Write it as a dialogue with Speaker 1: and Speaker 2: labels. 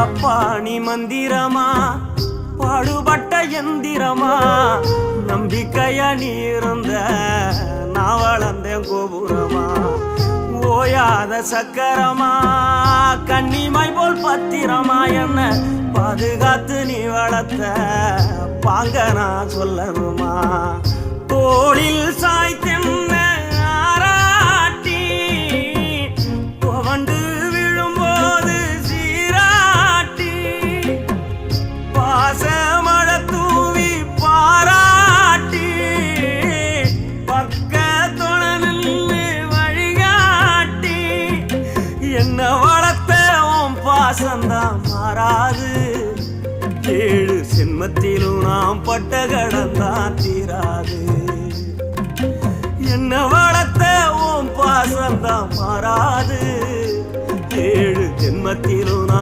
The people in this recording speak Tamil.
Speaker 1: அப்பா நீ மந்திரமா பாடுபட்ட எந்திரமா நம்பிக்கையா நீ இருந்த நான் வளர்ந்தேன் கோபுரமா ஓயாத சக்கரமா கன்னிமை போல் பத்திரமா என்ன பாதுகாத்து நீ வளர்த்த பாங்க நான் சொல்லணுமா தோளில் சாய்த்தென்ன ஆராட்டி துவண்டு விழும்போது சீராட்டி பாசமழை தூவி பாராட்டி பக்கத்தோட நின்று வழிகாட்டி என்ன வளர்த்த உன் பாசந்தான் மாறாது ஏழு சென்மத்திலும் நாம் பட்ட கடந்தான் தீராது என்ன வளர்த்த உன் பாசந்தான் மாறாது ஏழு ஜென்மத்திலும்